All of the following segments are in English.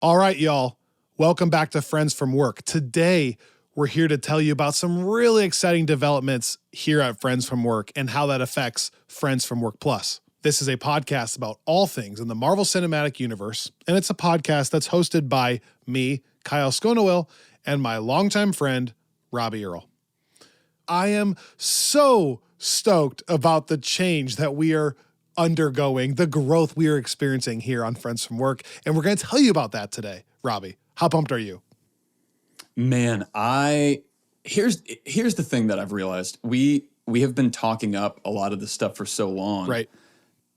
All right, y'all. Welcome back to Friends from Work. Today, we're here to tell you about some really exciting developments here at Friends from Work and how that affects Friends from Work Plus. This is a podcast about all things in the Marvel Cinematic Universe, and it's a podcast that's hosted by me, Kyle Sconowill, and my longtime friend, Robbie Earl. I am so stoked about the change that we are undergoing, the growth we are experiencing here on Friends from Work, and we're going to tell you about that today. Robbie, how pumped are you? Man, here's the thing that I've realized. We have been talking up a lot of this stuff for so long, Right,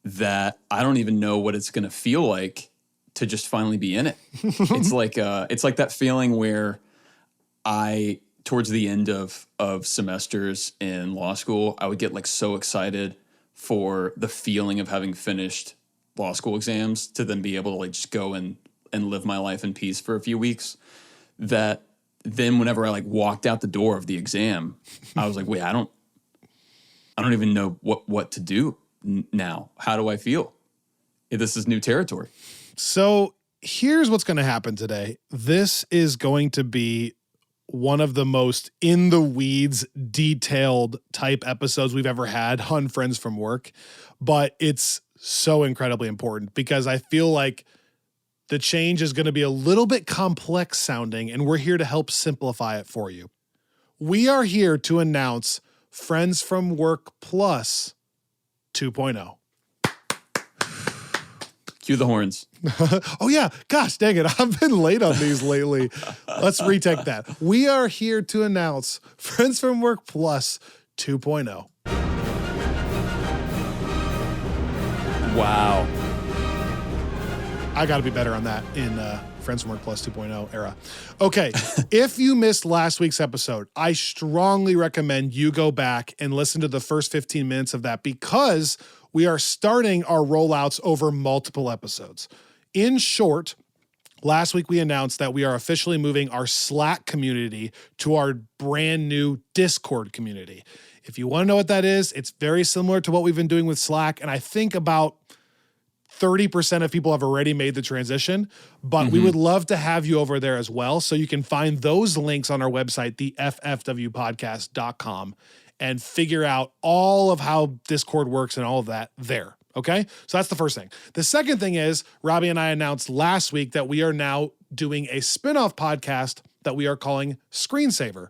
that I don't even know what it's going to feel like to just finally be in it. It's like that feeling where towards the end of semesters in law school, I would get like so excited for the feeling of having finished law school exams to then be able to like just go and live my life in peace for a few weeks. That then whenever I like walked out the door of the exam, I was like, wait, I don't even know what to do now. How do I feel? This is new territory. So here's what's going to happen today. This is going to be one of the most in the weeds, detailed type episodes we've ever had on Friends from Work, but it's so incredibly important because I feel like the change is going to be a little bit complex sounding, and we're here to help simplify it for you. We are here to announce Friends from Work Plus 2.0. Cue the horns. Oh yeah, gosh dang it. I've been late on these lately. Let's retake that. We are here to announce Friends from Work Plus 2.0. Wow. I got to be better on that in Friends from Work Plus 2.0 era. Okay, if you missed last week's episode, I strongly recommend you go back and listen to the first 15 minutes of that because we are starting our rollouts over multiple episodes. In short, last week we announced that we are officially moving our Slack community to our brand new Discord community. If you want to know what that is, it's very similar to what we've been doing with Slack, and I think about 30% of people have already made the transition, but we would love to have you over there as well. So you can find those links on our website, theffwpodcast.com, and figure out all of how Discord works and all of that there. Okay? So that's the first thing. The second thing is, Robbie and I announced last week that we are now doing a spinoff podcast that we are calling Screensaver.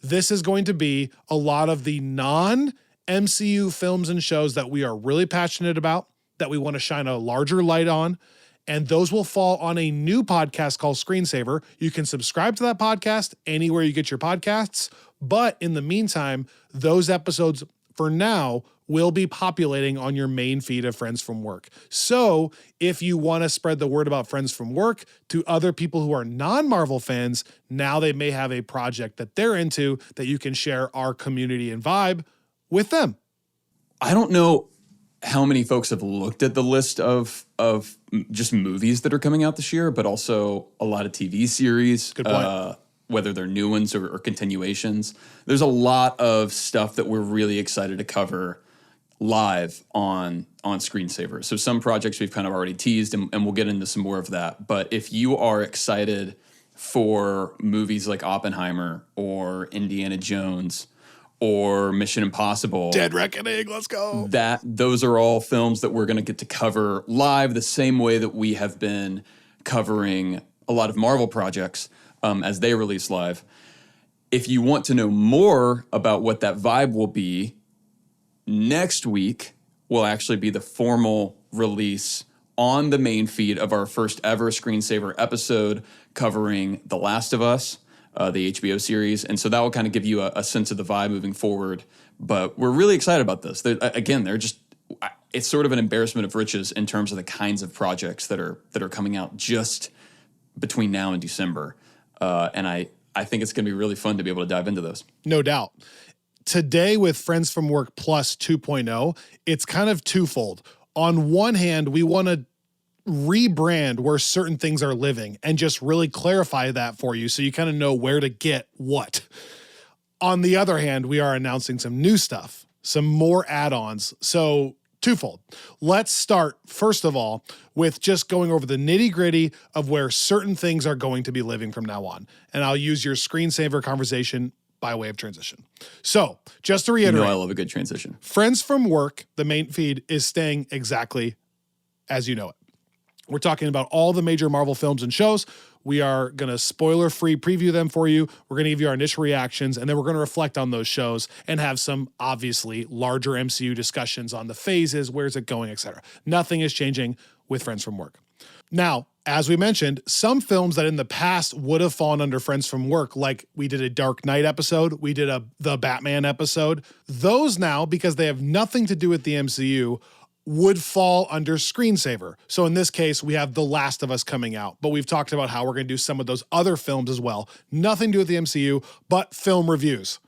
This is going to be a lot of the non-MCU films and shows that we are really passionate about, that we want to shine a larger light on, and those will fall on a new podcast called Screensaver. You can subscribe to that podcast anywhere you get your podcasts, but in the meantime, those episodes for now will be populating on your main feed of Friends from Work. So if you want to spread the word about Friends from Work to other people who are non-Marvel fans, now they may have a project that they're into that you can share our community and vibe with them. I don't know how many folks have looked at the list of just movies that are coming out this year, but also a lot of TV series. Good point. Whether they're new ones or continuations. There's a lot of stuff that we're really excited to cover live on Screensaver. So some projects we've kind of already teased, and we'll get into some more of that. But if you are excited for movies like Oppenheimer or Indiana Jones or Mission Impossible, Dead Reckoning, let's go. Those are all films that we're going to get to cover live the same way that we have been covering a lot of Marvel projects as they release live. If you want to know more about what that vibe will be, next week will actually be the formal release on the main feed of our first ever Screensaver episode covering The Last of Us, the HBO series. And so that will kind of give you a sense of the vibe moving forward. But we're really excited about this. It's sort of an embarrassment of riches in terms of the kinds of projects that are coming out just between now and December. And I think it's going to be really fun to be able to dive into those. No doubt. Today with Friends from Work Plus 2.0, it's kind of twofold. On one hand, we want to rebrand where certain things are living and just really clarify that for you so you kind of know where to get what. On the other hand, we are announcing some new stuff, some more add-ons. So twofold. Let's start, first of all, with just going over the nitty-gritty of where certain things are going to be living from now on. And I'll use your screensaver conversation by way of transition. So, just to reiterate, I love a good transition. Friends from Work, the main feed, is staying exactly as you know it. We're talking about all the major Marvel films and shows. We are going to spoiler-free preview them for you. We're going to give you our initial reactions, and then we're going to reflect on those shows and have some, obviously, larger MCU discussions on the phases, where's it going, etc. Nothing is changing with Friends from Work. Now, as we mentioned, some films that in the past would have fallen under Friends from Work, like we did a Dark Knight episode, we did the Batman episode, those now, because they have nothing to do with the MCU, would fall under screensaver. So in this case, we have The Last of Us coming out, but we've talked about how we're going to do some of those other films as well. Nothing to do with the MCU, but film reviews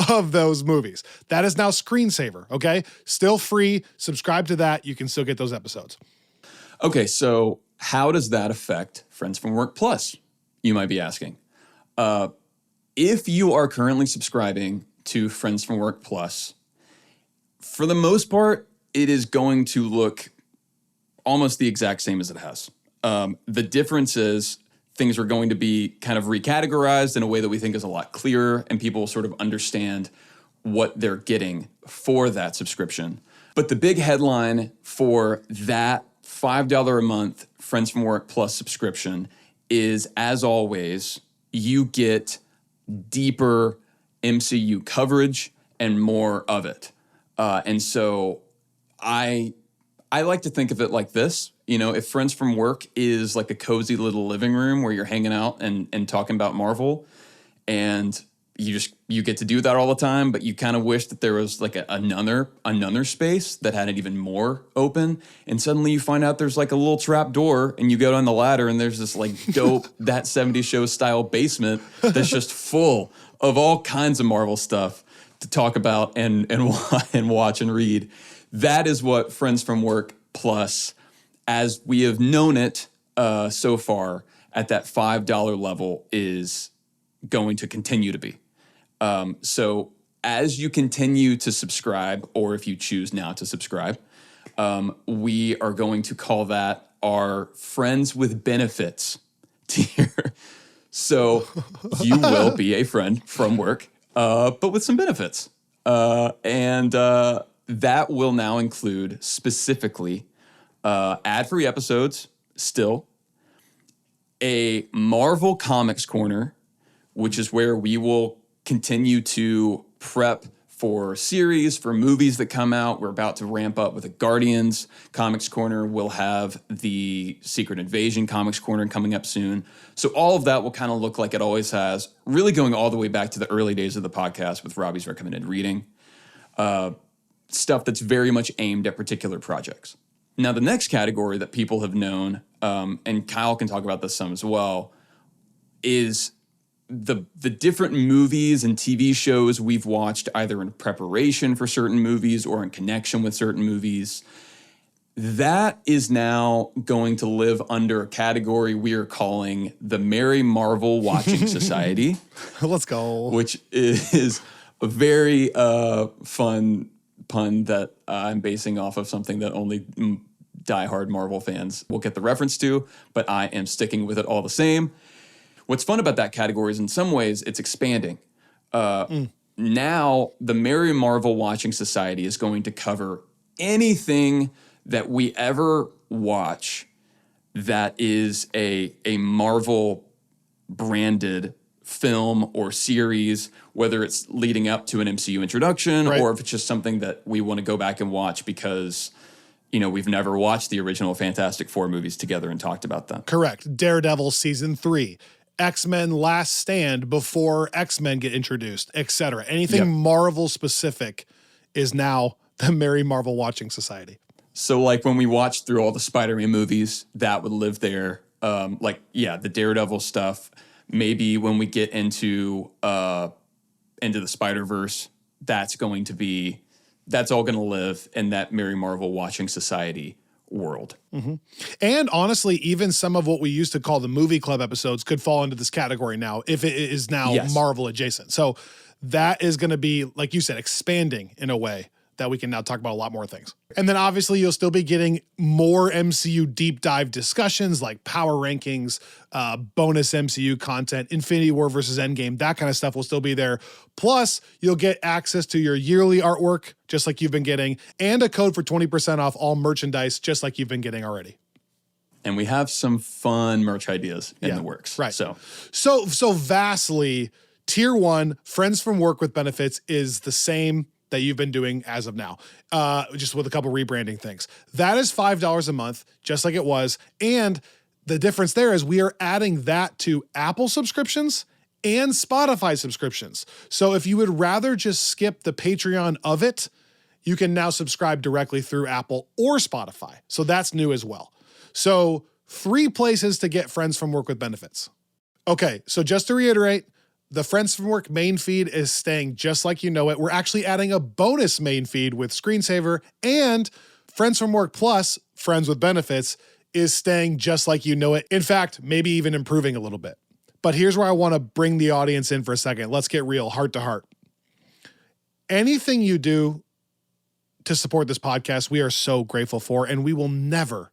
of those movies. That is now screensaver, okay? Still free. Subscribe to that. You can still get those episodes. Okay, so how does that affect Friends from Work Plus? You might be asking. If you are currently subscribing to Friends from Work Plus, for the most part, it is going to look almost the exact same as it has. The difference is things are going to be kind of recategorized in a way that we think is a lot clearer, and people will sort of understand what they're getting for that subscription. But the big headline for that $5 a month Friends from Work Plus subscription is, as always, you get deeper MCU coverage and more of it. And so I like to think of it like this. You know, if Friends from Work is like a cozy little living room where you're hanging out and talking about Marvel, and you get to do that all the time, but you kind of wish that there was like another space that had it even more open, and suddenly you find out there's like a little trap door, and you go down the ladder, and there's this like dope That 70s Show style basement that's just full of all kinds of Marvel stuff to talk about and watch and read. That is what Friends from Work Plus, as we have known it so far at that $5 level, is going to continue to be. So as you continue to subscribe, or if you choose now to subscribe, we are going to call that our Friends with Benefits tier. So you will be a friend from work, but with some benefits. And that will now include specifically ad-free episodes still, a Marvel Comics Corner, which is where we will continue to prep for series, for movies that come out. We're about to ramp up with a Guardians Comics Corner. We'll have the Secret Invasion Comics Corner coming up soon. So all of that will kind of look like it always has, really going all the way back to the early days of the podcast with Robbie's recommended reading. Stuff that's very much aimed at particular projects. Now, the next category that people have known, and Kyle can talk about this some as well, is the different movies and TV shows we've watched either in preparation for certain movies or in connection with certain movies. That is now going to live under a category we are calling the Merry Marvel Watching Society. Let's go. Which is a very fun pun that I'm basing off of something that only diehard Marvel fans will get the reference to, but I am sticking with it all the same. What's fun about that category is in some ways it's expanding. Now, the Merry Marvel Watching Society is going to cover anything that we ever watch that is a Marvel branded film or series, whether it's leading up to an MCU introduction, right, or if it's just something that we want to go back and watch because, you know, we've never watched the original Fantastic Four movies together and talked about them. Correct. Daredevil season 3, X-Men Last Stand before X-Men get introduced, etc. Anything Marvel specific is now the Merry Marvel Watching Society. So like when we watched through all the Spider-Man movies, that would live there. The Daredevil stuff. Maybe when we get into the Spider-Verse, that's all going to live in that Merry Marvel Watching Society world. Mm-hmm. And honestly, even some of what we used to call the movie club episodes could fall into this category now, if it is now Marvel adjacent. So that is going to be, like you said, expanding in a way that we can now talk about a lot more things. And then obviously you'll still be getting more MCU deep dive discussions like power rankings, bonus MCU content, Infinity War versus Endgame, that kind of stuff will still be there. Plus, you'll get access to your yearly artwork, just like you've been getting, and a code for 20% off all merchandise, just like you've been getting already. And we have some fun merch ideas in the works. Right. So vastly, tier 1, Friends from Work with Benefits is the same that you've been doing as of now, just with a couple rebranding things. That is $5 a month, just like it was. And the difference there is we are adding that to Apple subscriptions and Spotify subscriptions. So if you would rather just skip the Patreon of it, you can now subscribe directly through Apple or Spotify. So that's new as well. So 3 places to get Friends from Work with Benefits. Okay, so just to reiterate, the Friends from Work main feed is staying just like you know it. We're actually adding a bonus main feed with Screensaver, and Friends from Work Plus, Friends with Benefits, is staying just like you know it. In fact, maybe even improving a little bit. But here's where I want to bring the audience in for a second. Let's get real, heart to heart. Anything you do to support this podcast, we are so grateful for, and we will never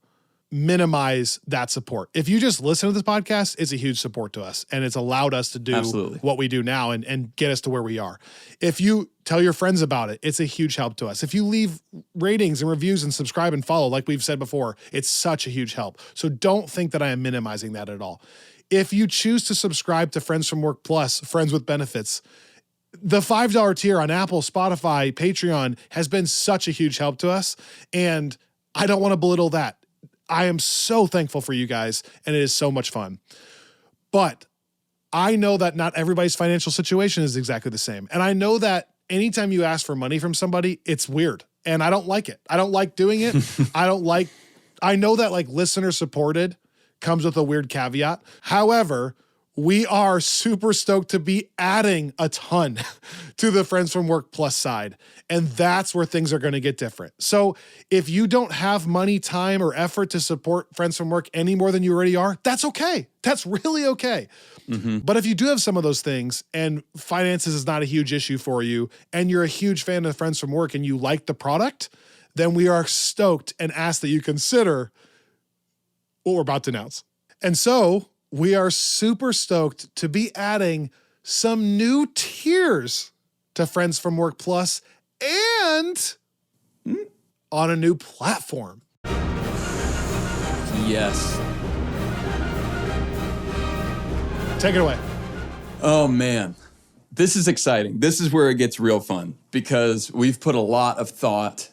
minimize that support. If you just listen to this podcast, it's a huge support to us, and it's allowed us to do what we do now and get us to where we are. If you tell your friends about it, it's a huge help to us. If you leave ratings and reviews and subscribe and follow, like we've said before, it's such a huge help. So don't think that I am minimizing that at all. If you choose to subscribe to Friends from Work Plus, Friends with Benefits, the $5 tier on Apple, Spotify, Patreon has been such a huge help to us, and I don't want to belittle that. I am so thankful for you guys, and it is so much fun. But I know that not everybody's financial situation is exactly the same. And I know that anytime you ask for money from somebody, it's weird. And I don't like it. I don't like doing it. I know that like listener supported comes with a weird caveat. However, we are super stoked to be adding a ton to the Friends from Work Plus side. And that's where things are going to get different. So if you don't have money, time, or effort to support Friends from Work any more than you already are, that's okay. That's really okay. Mm-hmm. But if you do have some of those things and finances is not a huge issue for you, and you're a huge fan of Friends from Work and you like the product, then we are stoked and ask that you consider what we're about to announce. And so we are super stoked to be adding some new tiers to Friends from Work Plus and on a new platform. Yes. Take it away. Oh, man. This is exciting. This is where it gets real fun because we've put a lot of thought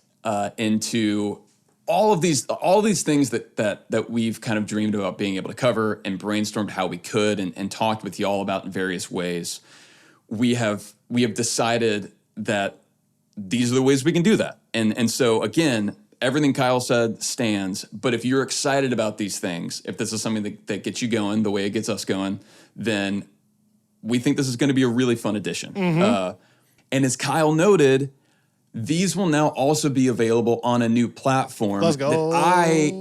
into all of these things that we've kind of dreamed about being able to cover and brainstormed how we could and talked with y'all about in various ways. We have decided that these are the ways we can do that. And so again, everything Kyle said stands, but if you're excited about these things, if this is something that gets you going the way it gets us going, then we think this is going to be a really fun addition. Mm-hmm. And as Kyle noted, these will now also be available on a new platform that I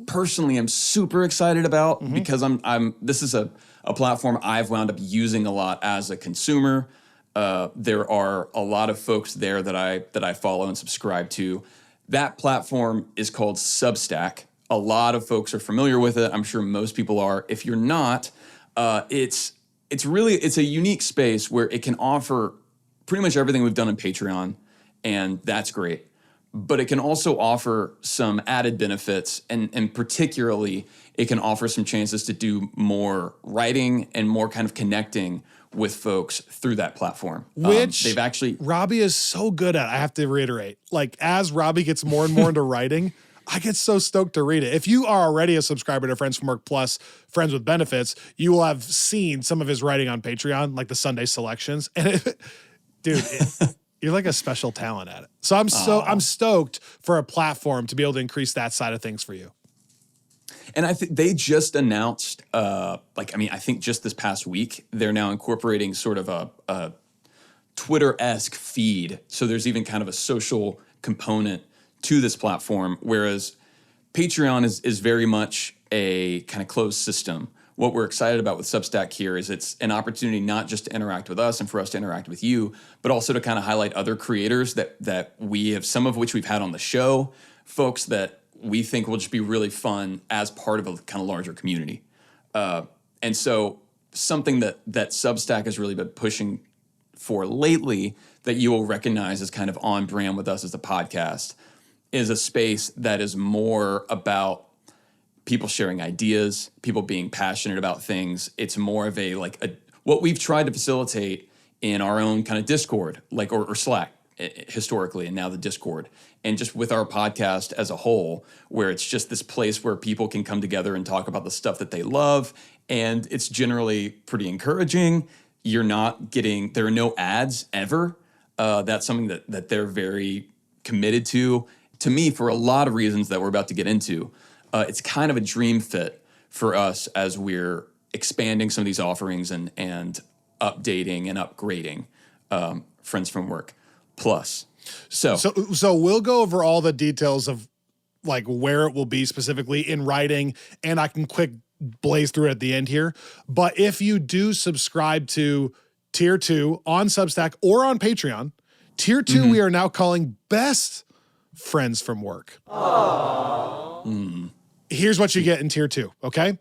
personally am super excited about because this is a platform I've wound up using a lot as a consumer. There are a lot of folks there that I follow and subscribe to. That platform is called Substack. A lot of folks are familiar with it. I'm sure most people are. If you're not, it's a unique space where it can offer pretty much everything we've done in Patreon. And that's great. But it can also offer some added benefits, and particularly it can offer some chances to do more writing and more kind of connecting with folks through that platform. Which they've actually Robbie is so good at, I have to reiterate. Like, as Robbie gets more and more into writing, I get so stoked to read it. If you are already a subscriber to Friends from Work Plus, Friends with Benefits, you will have seen some of his writing on Patreon, like the Sunday selections. And you're like a special talent at it. So I'm stoked for a platform to be able to increase that side of things for you. And I think they just announced, I think just this past week, they're now incorporating sort of a Twitter-esque feed. So there's even kind of a social component to this platform, whereas Patreon is very much a kind of closed system what we're excited about with Substack here is it's an opportunity not just to interact with us and for us to interact with you, but also to kind of highlight other creators that we have, some of which we've had on the show, folks that we think will just be really fun as part of a kind of larger community. And so something that Substack has really been pushing for lately that you will recognize as kind of on brand with us as a podcast is a space that is more about people sharing ideas, people being passionate about things. It's more of what we've tried to facilitate in our own kind of Discord, or Slack historically, and now the Discord. And just with our podcast as a whole, where it's just this place where people can come together and talk about the stuff that they love. And it's generally pretty encouraging. There are no ads ever. That's something that they're very committed to. To me, for a lot of reasons that we're about to get into, it's kind of a dream fit for us as we're expanding some of these offerings and updating and upgrading Friends from Work Plus. So we'll go over all the details of like where it will be specifically in writing, and I can quick blaze through it at the end here. But if you do subscribe to Tier 2 on Substack or on Patreon, Tier 2 we are now calling Best Friends from Work. Here's what you get in Tier 2, okay?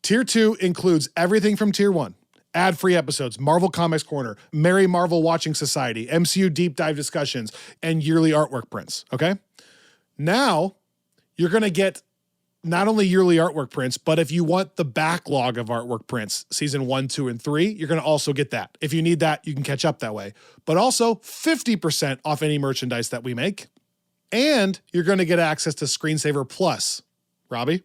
Tier 2 includes everything from Tier 1. Ad-free episodes, Marvel Comics Corner, Merry Marvel Watching Society, MCU Deep Dive discussions, and yearly artwork prints, okay? Now, you're going to get not only yearly artwork prints, but if you want the backlog of artwork prints, season 1, 2, and 3, you're going to also get that. If you need that, you can catch up that way. But also 50% off any merchandise that we make. And you're going to get access to Screensaver Plus. Robbie?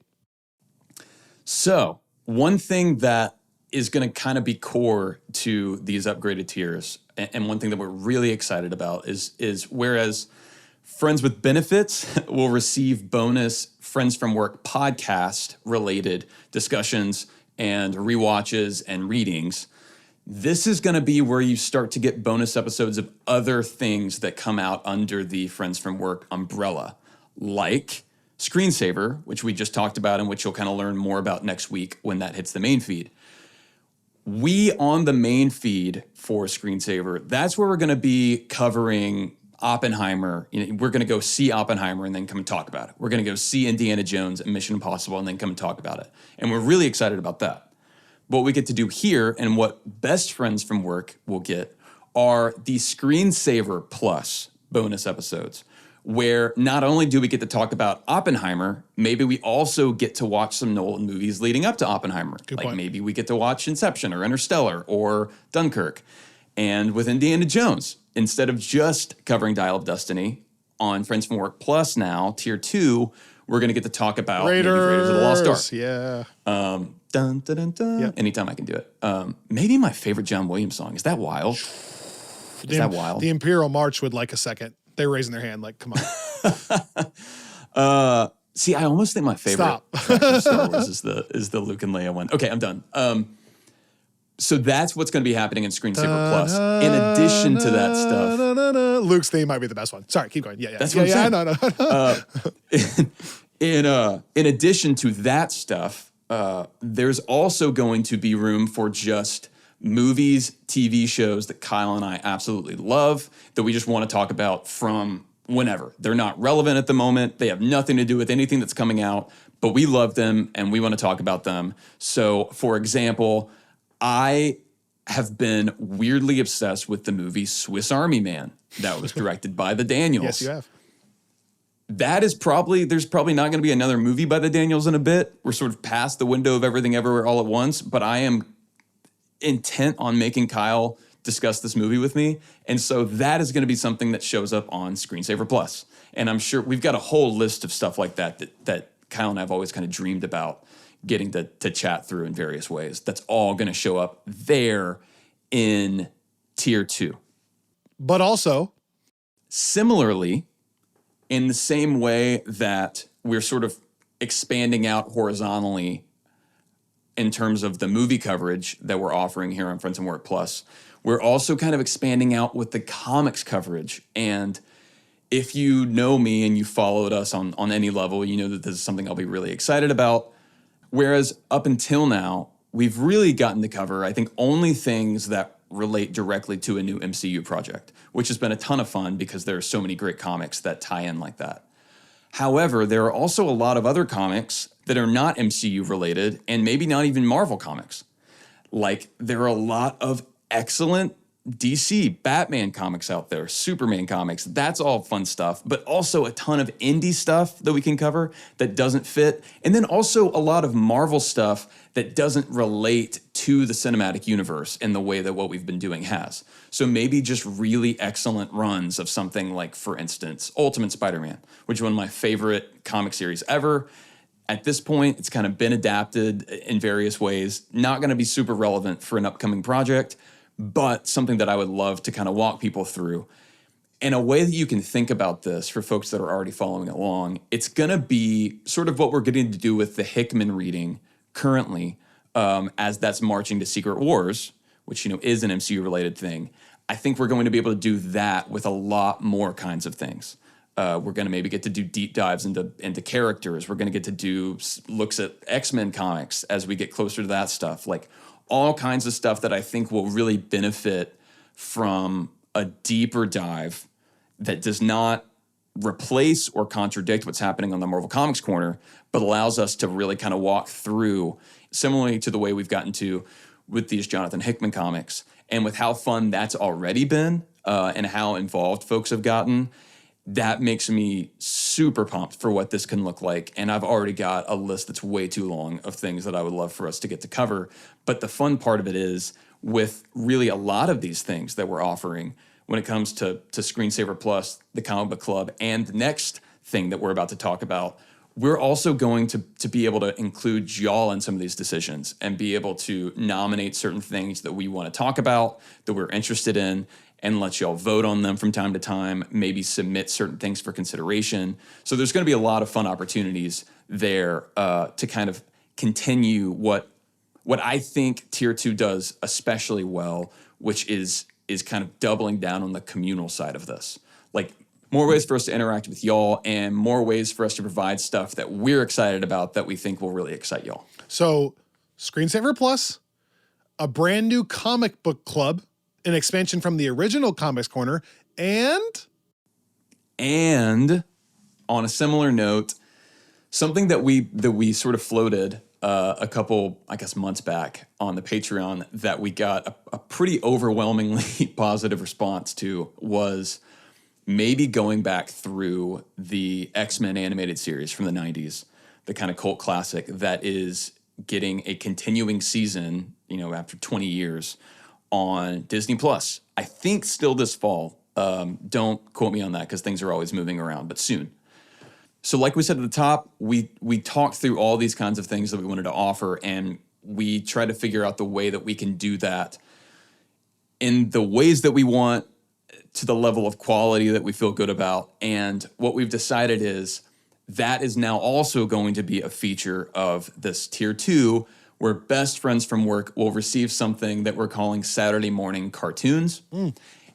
So, one thing that is going to kind of be core to these upgraded tiers, and one thing that we're really excited about is whereas Friends with Benefits will receive bonus Friends from Work podcast related discussions and rewatches and readings, this is going to be where you start to get bonus episodes of other things that come out under the Friends from Work umbrella, like Screensaver, which we just talked about and which you'll kind of learn more about next week when that hits the main feed. We, on the main feed for Screensaver, that's where we're going to be covering Oppenheimer. We're going to go see Oppenheimer and then come and talk about it. We're going to go see Indiana Jones and Mission Impossible and then come and talk about it. And we're really excited about that. What we get to do here and what Best Friends from Work will get are the Screensaver Plus bonus episodes, where not only do we get to talk about Oppenheimer, maybe we also get to watch some Nolan movies leading up to Oppenheimer. Good like point. Maybe we get to watch Inception or Interstellar or Dunkirk. And with Indiana Jones, instead of just covering Dial of Destiny on Friends from Work Plus now, Tier 2, we're going to get to talk about maybe Raiders of the Lost Ark. Yeah. Dun, dun, dun, dun. Yep. Anytime I can do it. Maybe my favorite John Williams song. Is that wild? Is that wild? The Imperial March would like a second. They're raising their hand like, come on. See, I almost think my favorite track from Star Wars is the Luke and Leia one. Okay, I'm done. So that's what's going to be happening in Screensaver Plus. In addition to that stuff, Luke's theme might be the best one. Sorry, keep going. Yeah. That's what I'm saying. In addition to that stuff, there's also going to be room for just movies, TV shows that Kyle and I absolutely love that we just want to talk about from whenever. They're not relevant at the moment. They have nothing to do with anything that's coming out, but we love them and we want to talk about them. So, for example, I have been weirdly obsessed with the movie Swiss Army Man that was directed by the Daniels. Yes, you have. There's probably not going to be another movie by the Daniels in a bit. We're sort of past the window of Everything Everywhere All at Once, but I am intent on making Kyle discuss this movie with me. And so that is going to be something that shows up on Screensaver Plus. And I'm sure we've got a whole list of stuff like that Kyle and I have always kind of dreamed about getting to chat through in various ways. That's all going to show up there in Tier 2. But also, similarly, in the same way that we're sort of expanding out horizontally in terms of the movie coverage that we're offering here on Friends and Work Plus, we're also kind of expanding out with the comics coverage. And if you know me and you followed us on any level, you know that this is something I'll be really excited about. Whereas up until now, we've really gotten to cover, I think, only things that relate directly to a new MCU project, which has been a ton of fun because there are so many great comics that tie in like that. However, there are also a lot of other comics that are not MCU related and maybe not even Marvel comics. Like, there are a lot of excellent DC, Batman comics out there, Superman comics. That's all fun stuff, but also a ton of indie stuff that we can cover that doesn't fit. And then also a lot of Marvel stuff that doesn't relate to the cinematic universe in the way that what we've been doing has. So maybe just really excellent runs of something like, for instance, Ultimate Spider-Man, which is one of my favorite comic series ever. At this point, it's kind of been adapted in various ways, not going to be super relevant for an upcoming project, but something that I would love to kind of walk people through. And a way that you can think about this for folks that are already following along, it's going to be sort of what we're getting to do with the Hickman reading currently, as that's marching to Secret Wars, which, you know, is an MCU-related thing. I think we're going to be able to do that with a lot more kinds of things. We're going to maybe get to do deep dives into characters. We're going to get to do looks at X-Men comics as we get closer to that stuff. Like, all kinds of stuff that I think will really benefit from a deeper dive that does not replace or contradict what's happening on the Marvel Comics Corner, but allows us to really kind of walk through, similarly to the way we've gotten to with these Jonathan Hickman comics, and with how fun that's already been, and how involved folks have gotten. That makes me super pumped for what this can look like. And I've already got a list that's way too long of things that I would love for us to get to cover. But the fun part of it is, with really a lot of these things that we're offering when it comes to Screensaver Plus, the Comic Book Club, and the next thing that we're about to talk about, we're also going to be able to include y'all in some of these decisions and be able to nominate certain things that we want to talk about, that we're interested in, and let y'all vote on them from time to time, maybe submit certain things for consideration. So there's going to be a lot of fun opportunities there to kind of continue what I think Tier 2 does especially well, which is kind of doubling down on the communal side of this. Like, more ways for us to interact with y'all and more ways for us to provide stuff that we're excited about that we think will really excite y'all. So, Screensaver Plus, a brand new comic book club, an expansion from the original Comics Corner, and on a similar note, something that we sort of floated a couple, I guess, months back on the Patreon that we got a pretty overwhelmingly positive response to was maybe going back through the X-Men animated series from the 90s, the kind of cult classic that is getting a continuing season, you know, after 20 years on Disney Plus. I think still this fall. Don't quote me on that because things are always moving around, but soon. So like we said at the top, we talked through all these kinds of things that we wanted to offer, and we tried to figure out the way that we can do that in the ways that we want, to the level of quality that we feel good about. And what we've decided is that is now also going to be a feature of this Tier 2, where best friends from work will receive something that we're calling Saturday morning cartoons.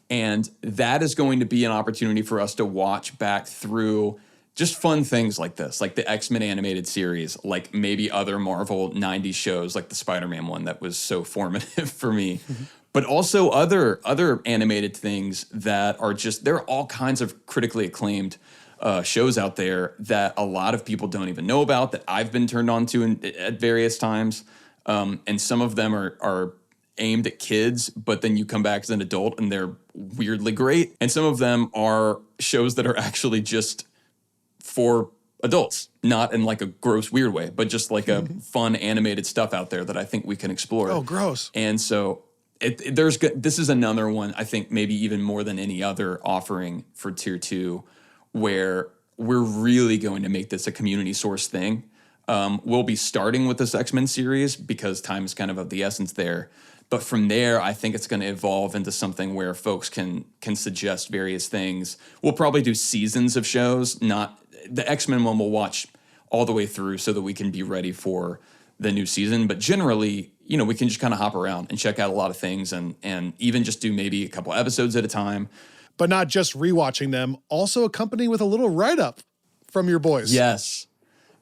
And that is going to be an opportunity for us to watch back through just fun things like this, like the X-Men animated series, like maybe other Marvel 90s shows, like the Spider-Man one that was so formative for me. But also other animated things that are just, there are all kinds of critically acclaimed shows out there that a lot of people don't even know about, that I've been turned on to at various times. And some of them are aimed at kids, but then you come back as an adult and they're weirdly great. And some of them are shows that are actually just for adults, not in like a gross, weird way, but just like a fun animated stuff out there that I think we can explore. Oh, gross. And so this is another one, I think maybe even more than any other offering for Tier 2, where we're really going to make this a community source thing. We'll be starting with this X-Men series because time is kind of the essence there. But from there, I think it's going to evolve into something where folks can suggest various things. We'll probably do seasons of shows, not the X-Men one we'll watch all the way through so that we can be ready for the new season. But generally, you know, we can just kind of hop around and check out a lot of things and even just do maybe a couple episodes at a time. But not just rewatching them, also accompanied with a little write-up from your boys. Yes.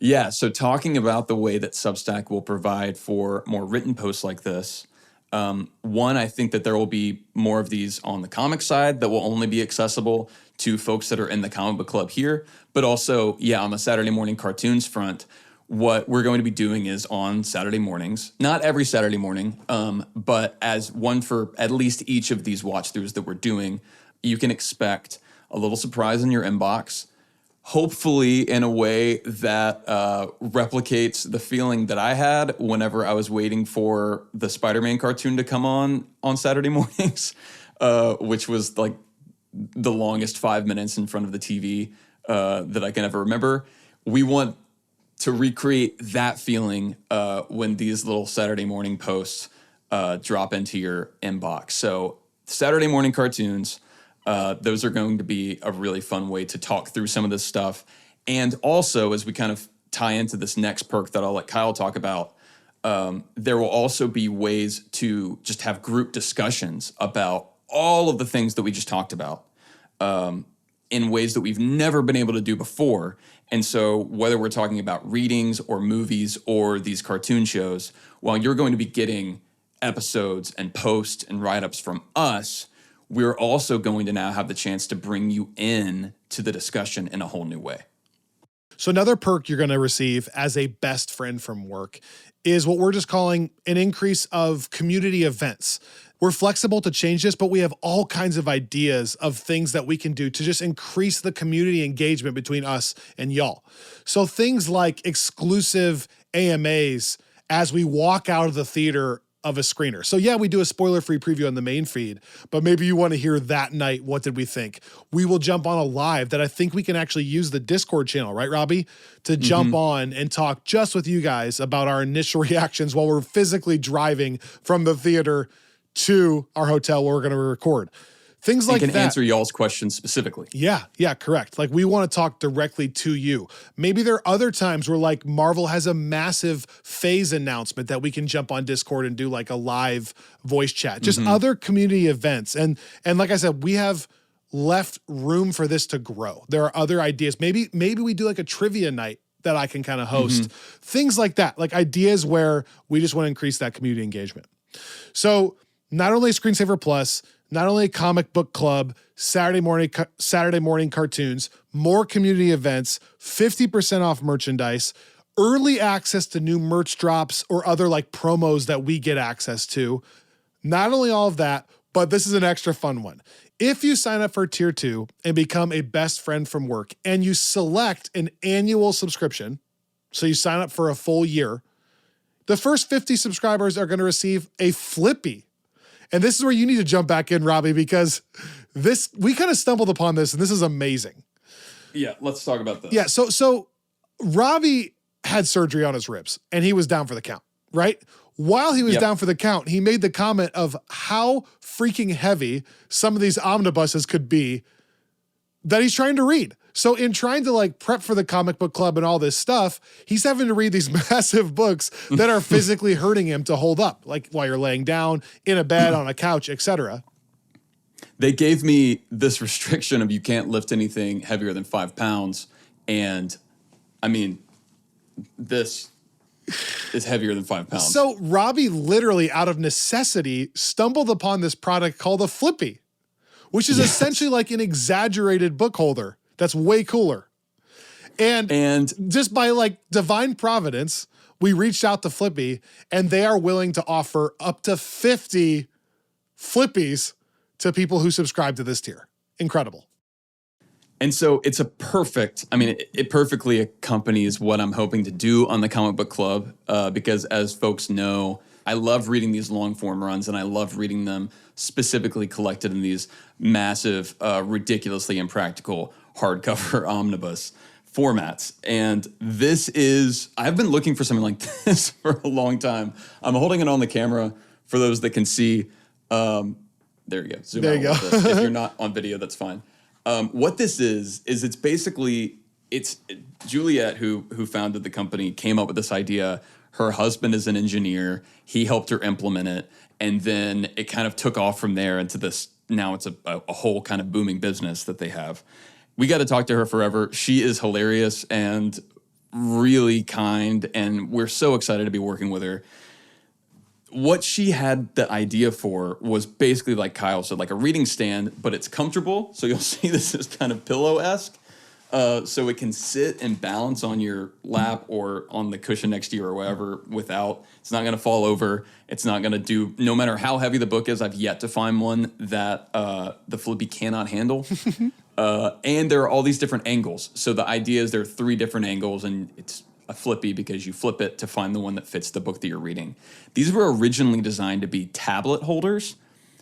Yeah, so talking about the way that Substack will provide for more written posts like this, one, I think that there will be more of these on the comic side that will only be accessible to folks that are in the comic book club here. But also, yeah, on the Saturday morning cartoons front, what we're going to be doing is on Saturday mornings, not every Saturday morning, but as one for at least each of these watch throughs that we're doing, you can expect a little surprise in your inbox, hopefully in a way that replicates the feeling that I had whenever I was waiting for the Spider-Man cartoon to come on Saturday mornings, which was like the longest 5 minutes in front of the TV that I can ever remember. We want to recreate that feeling when these little Saturday morning posts drop into your inbox. So Saturday morning cartoons, those are going to be a really fun way to talk through some of this stuff. And also, as we kind of tie into this next perk that I'll let Kyle talk about, there will also be ways to just have group discussions about all of the things that we just talked about in ways that we've never been able to do before. And so whether we're talking about readings or movies or these cartoon shows, while you're going to be getting episodes and posts and write-ups from us, we're also going to now have the chance to bring you in to the discussion in a whole new way. So another perk you're going to receive as a best friend from work is what we're just calling an increase of community events. We're flexible to change this, but we have all kinds of ideas of things that we can do to just increase the community engagement between us and y'all. So things like exclusive AMAs as we walk out of the theater of a screener. So yeah, we do a spoiler-free preview on the main feed, but maybe you want to hear that night, what did we think? We will jump on a live that I think we can actually use the Discord channel, right, Robbie? To jump on and talk just with you guys about our initial reactions while we're physically driving from the theater to our hotel where we're going to record. Things like that. And can answer y'all's questions specifically. Yeah, correct. Like we want to talk directly to you. Maybe there are other times where like Marvel has a massive phase announcement that we can jump on Discord and do like a live voice chat. Just other community events. And like I said, we have left room for this to grow. There are other ideas. Maybe we do like a trivia night that I can kind of host. Things like that. Like ideas where we just want to increase that community engagement. So not only Screensaver Plus, not only comic book club, Saturday morning cartoons, more community events, 50% off merchandise, early access to new merch drops or other like promos that we get access to. Not only all of that, but this is an extra fun one. If you sign up for Tier 2 and become a best friend from work and you select an annual subscription, so you sign up for a full year, the first 50 subscribers are going to receive a Flippy. And this is where you need to jump back in, Robbie, because we kind of stumbled upon this and this is amazing. Yeah, let's talk about this. Yeah, so Robbie had surgery on his ribs and he was down for the count, right? While he was down for the count, he made the comment of how freaking heavy some of these omnibuses could be that he's trying to read. So in trying to like prep for the comic book club and all this stuff, he's having to read these massive books that are physically hurting him to hold up, like while you're laying down, in a bed, on a couch, etc. They gave me this restriction of you can't lift anything heavier than 5 pounds. And I mean, this is heavier than 5 pounds. So Robbie literally out of necessity stumbled upon this product called a Flippy, which is essentially like an exaggerated book holder. That's way cooler. And just by like divine providence, we reached out to Flippy and they are willing to offer up to 50 Flippies to people who subscribe to this tier. Incredible. And so it's it perfectly accompanies what I'm hoping to do on the comic book club because as folks know, I love reading these long form runs and I love reading them specifically collected in these massive, ridiculously impractical hardcover omnibus formats. And I've been looking for something like this for a long time. I'm holding it on the camera for those that can see. There you go. Zoom out a little bit. If you're not on video, that's fine. What this is it's basically, Juliet, who founded the company, came up with this idea. Her husband is an engineer. He helped her implement it. And then it kind of took off from there into this. Now it's a whole kind of booming business that they have. We got to talk to her forever. She is hilarious. And really kind, and we're so excited to be working with her. What she had the idea for was basically, like Kyle said, like a reading stand, but it's comfortable. So you'll see this is kind of pillow-esque. So it can sit and balance on your lap or on the cushion next to you or wherever without, it's not going to fall over. It's not going to do, no matter how heavy the book is, I've yet to find one that the Flippy cannot handle. And there are all these different angles. So the idea is there are 3 different angles, and it's a Flippy because you flip it to find the one that fits the book that you're reading. These were originally designed to be tablet holders.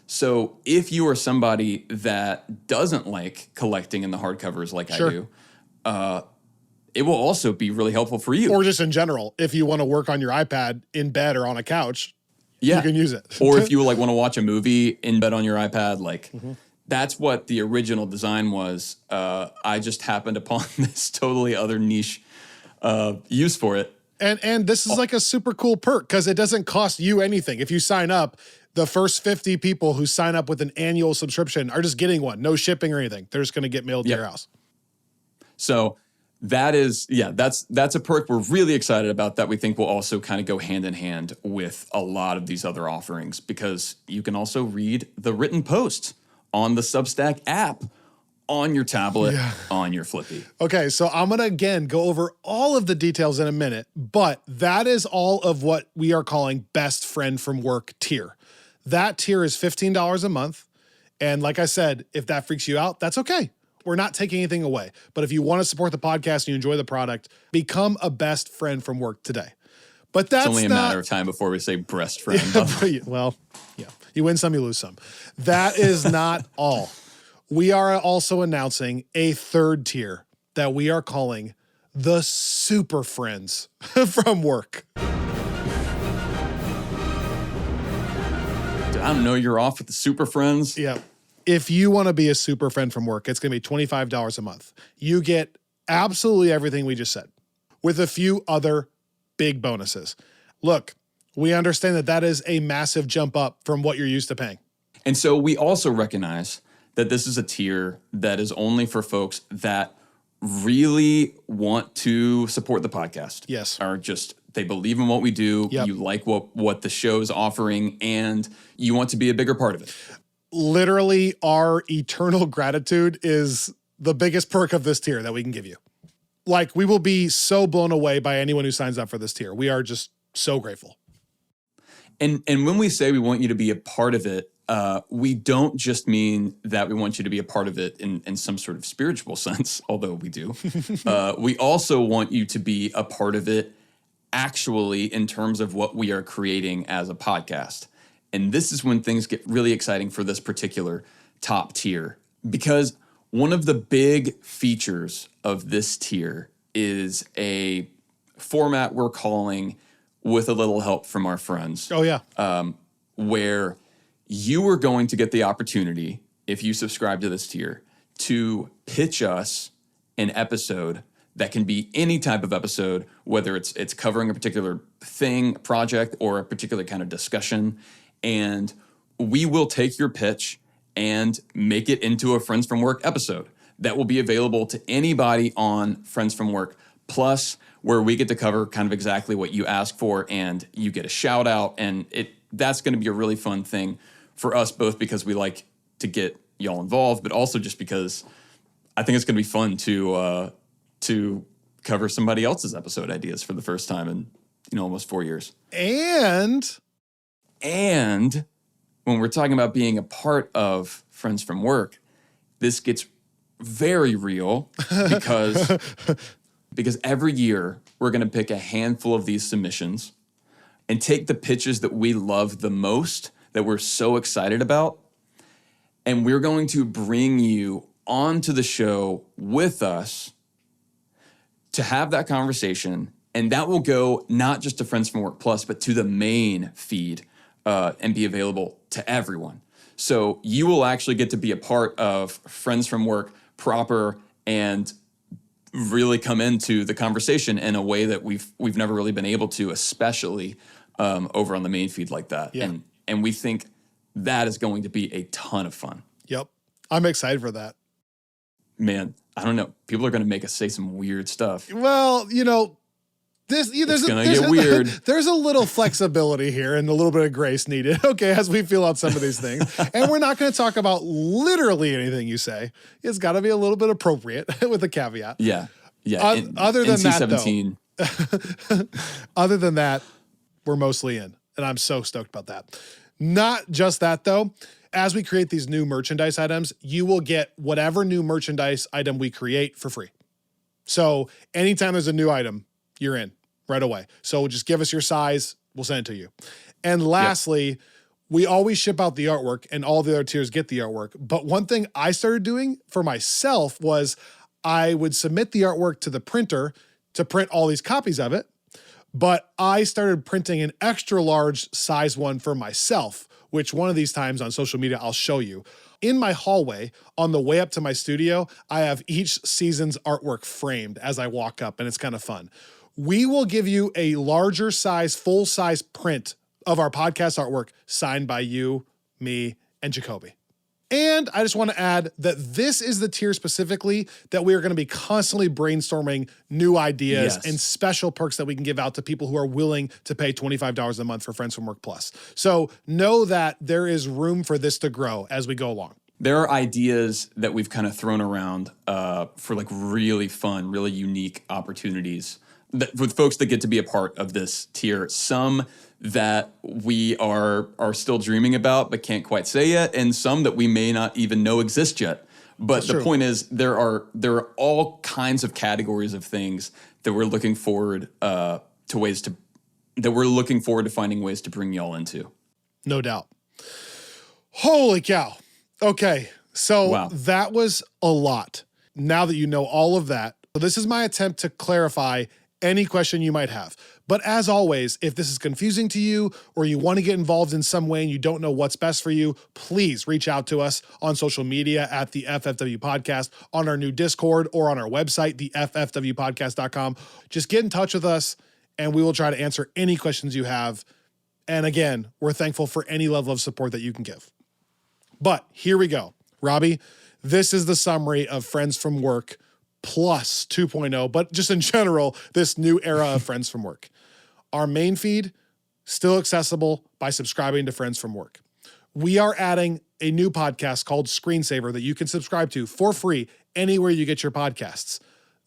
So if you are somebody that doesn't like collecting in the hardcovers like I do, it will also be really helpful for you. Or just in general, if you want to work on your iPad in bed or on a couch, you can use it. Or if you like want to watch a movie in bed on your iPad, like that's what the original design was. I just happened upon this totally other niche use for it. And this is like a super cool perk because it doesn't cost you anything. If you sign up, the first 50 people who sign up with an annual subscription are just getting one, no shipping or anything. They're just going to get mailed to your house. So that is, that's a perk we're really excited about that we think will also kind of go hand in hand with a lot of these other offerings, because you can also read the written post on the Substack app on your tablet, on your Flippy. Okay, so I'm going to, again, go over all of the details in a minute, but that is all of what we are calling Best Friend from Work tier. That tier is $15 a month, and like I said, if that freaks you out, that's okay. We're not taking anything away, but if you want to support the podcast and you enjoy the product, become a Best Friend from Work today. But that's it's only a matter of time before we say breast friend. Well, yeah, you win some, you lose some. That is not all. We are also announcing a 3rd tier that we are calling the Super Friends from Work. I don't know, you're off with the Super Friends. Yeah. If you want to be a super friend from work, it's going to be $25 a month. You get absolutely everything we just said with a few other big bonuses. Look, we understand that that is a massive jump up from what you're used to paying. And so we also recognize that this is a tier that is only for folks that really want to support the podcast. Yes. Are just, they believe in what we do. Yep. You like what the show's offering, and you want to be a bigger part of it. Literally, our eternal gratitude is the biggest perk of this tier that we can give you. Like, we will be so blown away by anyone who signs up for this tier. We are just so grateful. And when we say we want you to be a part of it, we don't just mean that we want you to be a part of it in some sort of spiritual sense, although we do. We also want you to be a part of it actually in terms of what we are creating as a podcast. And this is when things get really exciting for this particular top tier, because one of the big features of this tier is a format we're calling With a Little Help from Our Friends. Oh, yeah. Where you are going to get the opportunity, if you subscribe to this tier, to pitch us an episode that can be any type of episode, whether it's covering a particular thing, project, or a particular kind of discussion. And we will take your pitch and make it into a Friends from Work episode that will be available to anybody on Friends from Work Plus, where we get to cover kind of exactly what you ask for, and you get a shout out. And that's going to be a really fun thing for us, both because we like to get y'all involved, but also just because I think it's going to be fun to cover somebody else's episode ideas for the first time in almost 4 years. And when we're talking about being a part of Friends from Work, this gets very real because every year we're going to pick a handful of these submissions and take the pitches that we love the most, that we're so excited about, and we're going to bring you onto the show with us to have that conversation, and that will go not just to Friends from Work Plus, but to the main feed and be available to everyone. So you will actually get to be a part of Friends from Work proper and really come into the conversation in a way that we've never really been able to, especially over on the main feed like that. Yeah. And we think that is going to be a ton of fun. Yep. I'm excited for that. Man, I don't know. People are going to make us say some weird stuff. Well, you know, there's gonna get weird. There's a little flexibility here and a little bit of grace needed, okay, as we feel out some of these things. And we're not going to talk about literally anything you say. It's got to be a little bit appropriate with a caveat. Yeah. Other than NC-17. that, though, other than that, we're mostly in. And I'm so stoked about that. Not just that, though. As we create these new merchandise items, you will get whatever new merchandise item we create for free. So anytime there's a new item, you're in right away. So just give us your size. We'll send it to you. And lastly, we always ship out the artwork and all the other tiers get the artwork. But one thing I started doing for myself was I would submit the artwork to the printer to print all these copies of it. But I started printing an extra large size one for myself, which one of these times on social media, I'll show you. In my hallway, on the way up to my studio, I have each season's artwork framed as I walk up, and it's kind of fun. We will give you a larger size, full size print of our podcast artwork signed by you, me, and Jacoby. And I just want to add that this is the tier specifically that we are going to be constantly brainstorming new ideas and special perks that we can give out to people who are willing to pay $25 a month for Friends from Work Plus. So know that there is room for this to grow as we go along. There are ideas that we've kind of thrown around for like really fun, really unique opportunities with folks that get to be a part of this tier. Some that we are still dreaming about but can't quite say yet, and some that we may not even know exist yet. But the point is, there are all kinds of categories of things that we're looking forward to finding ways to bring y'all into. No doubt. Holy cow. Okay, so that was a lot. Now that you know all of that, this is my attempt to clarify any question you might have. But as always, if this is confusing to you or you want to get involved in some way and you don't know what's best for you, please reach out to us on social media at the FFW Podcast, on our new Discord, or on our website, theffwpodcast.com. Just get in touch with us and we will try to answer any questions you have. And again, we're thankful for any level of support that you can give. But here we go. Robbie, this is the summary of Friends from Work Plus 2.0, but just in general, this new era of Friends from Work. Our main feed, still accessible by subscribing to Friends from Work. We are adding a new podcast called Screensaver that you can subscribe to for free anywhere you get your podcasts.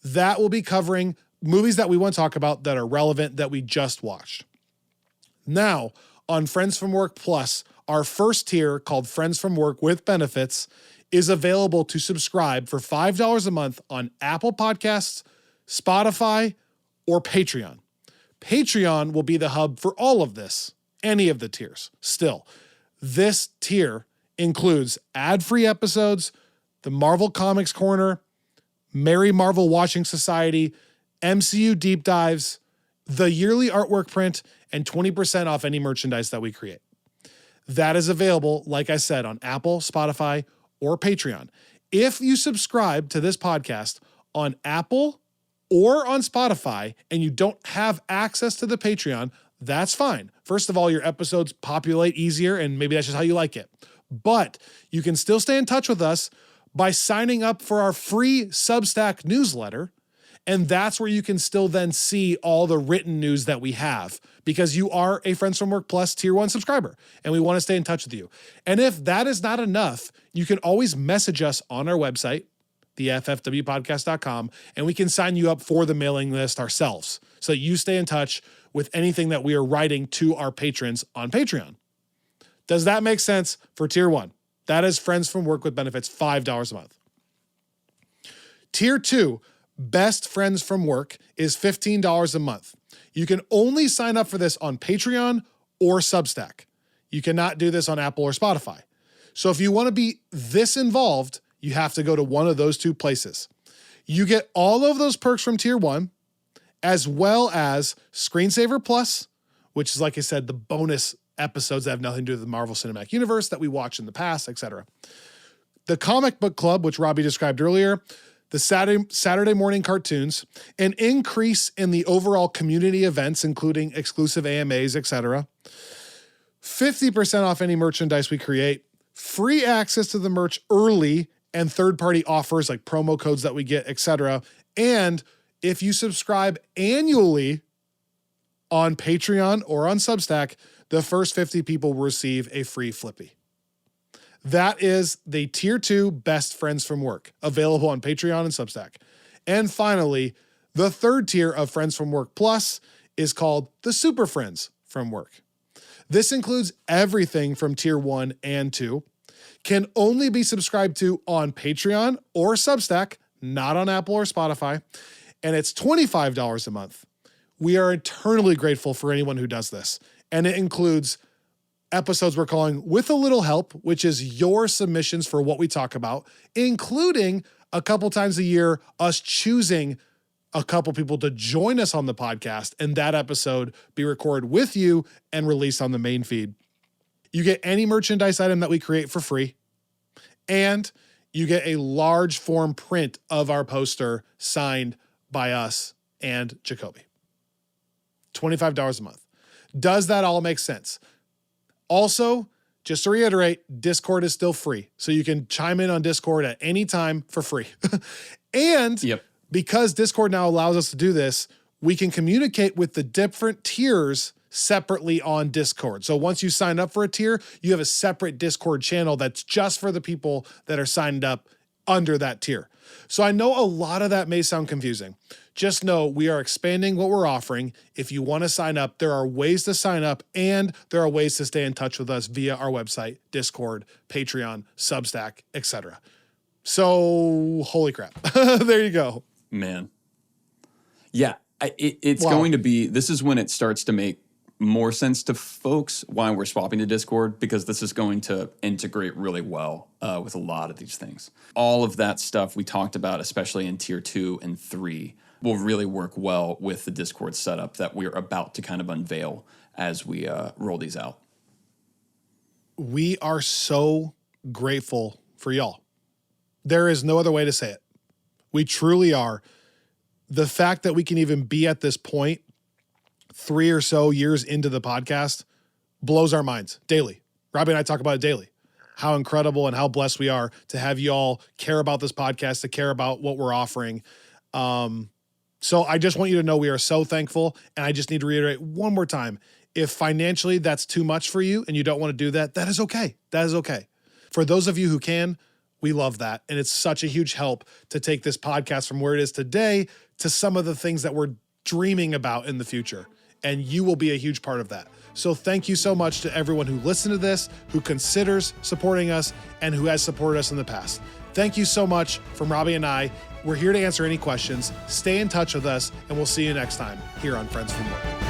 That will be covering movies that we want to talk about that are relevant that we just watched. Now, on Friends from Work Plus, our first tier called Friends from Work with Benefits is available to subscribe for $5 a month on Apple Podcasts, Spotify, or Patreon. Patreon will be the hub for all of this, any of the tiers. Still, this tier includes ad-free episodes, the Marvel Comics Corner, Merry Marvel Watching Society, MCU Deep Dives, the yearly artwork print, and 20% off any merchandise that we create. That is available, like I said, on Apple, Spotify, or Patreon. If you subscribe to this podcast on Apple or on Spotify and you don't have access to the Patreon, that's fine. First of all, your episodes populate easier and maybe that's just how you like it. But you can still stay in touch with us by signing up for our free Substack newsletter. And that's where you can still then see all the written news that we have because you are a Friends from Work Plus Tier 1 subscriber and we want to stay in touch with you. And if that is not enough, you can always message us on our website, theffwpodcast.com, and we can sign you up for the mailing list ourselves so you stay in touch with anything that we are writing to our patrons on Patreon. Does that make sense for Tier 1? That is Friends from Work with Benefits, $5 a month. Tier 2, Best Friends from Work, is $15 a month. You can only sign up for this on Patreon or Substack. You cannot do this on Apple or Spotify. So if you want to be this involved, you have to go to one of those two places. You get all of those perks from Tier 1, as well as Screensaver Plus, which is, like I said, the bonus episodes that have nothing to do with the Marvel Cinematic Universe that we watched in the past, etc. The Comic Book Club, which Robbie described earlier, the Saturday morning cartoons, an increase in the overall community events, including exclusive AMAs, etc. 50% off any merchandise we create, free access to the merch early and third-party offers like promo codes that we get, etc. And if you subscribe annually on Patreon or on Substack, the first 50 people will receive a free Flippy. That is the tier 2 Best Friends from Work, available on Patreon and Substack. And finally, the third tier of Friends from Work Plus is called the Super Friends from Work. This includes everything from tier 1 and 2, can only be subscribed to on Patreon or Substack, not on Apple or Spotify, and it's $25 a month. We are eternally grateful for anyone who does this, and it includes episodes we're calling With a Little Help, which is your submissions for what we talk about, including a couple times a year, us choosing a couple people to join us on the podcast, and that episode be recorded with you and released on the main feed. You get any merchandise item that we create for free, and you get a large form print of our poster signed by us and Jacoby. $25 a month. Does that all make sense? Also, just to reiterate, Discord is still free. So you can chime in on Discord at any time for free. And because Discord now allows us to do this, we can communicate with the different tiers separately on Discord. So once you sign up for a tier, you have a separate Discord channel that's just for the people that are signed up under that tier. So I know a lot of that may sound confusing. Just know we are expanding what we're offering. If you want to sign up, there are ways to sign up, and there are ways to stay in touch with us via our website, Discord, Patreon, Substack, etc. So holy crap. There you go. Man. Yeah, it's going to be, this is when it starts to make more sense to folks why we're swapping to Discord, because this is going to integrate really well with a lot of these things. All of that stuff we talked about, especially in tier 2 and 3, will really work well with the Discord setup that we're about to kind of unveil as we roll these out. We are so grateful for y'all. There is no other way to say it. We truly are. The fact that we can even be at this point 3 or so years into the podcast blows our minds daily. Robbie and I talk about it daily. How incredible and how blessed we are to have you all care about this podcast, to care about what we're offering. So I just want you to know we are so thankful. And I just need to reiterate one more time. If financially that's too much for you and you don't want to do that, that is okay. That is okay. For those of you who can, we love that. And it's such a huge help to take this podcast from where it is today to some of the things that we're dreaming about in the future. And you will be a huge part of that. So thank you so much to everyone who listened to this, who considers supporting us, and who has supported us in the past. Thank you so much from Robbie and I. We're here to answer any questions. Stay in touch with us, and we'll see you next time here on Friends from Work.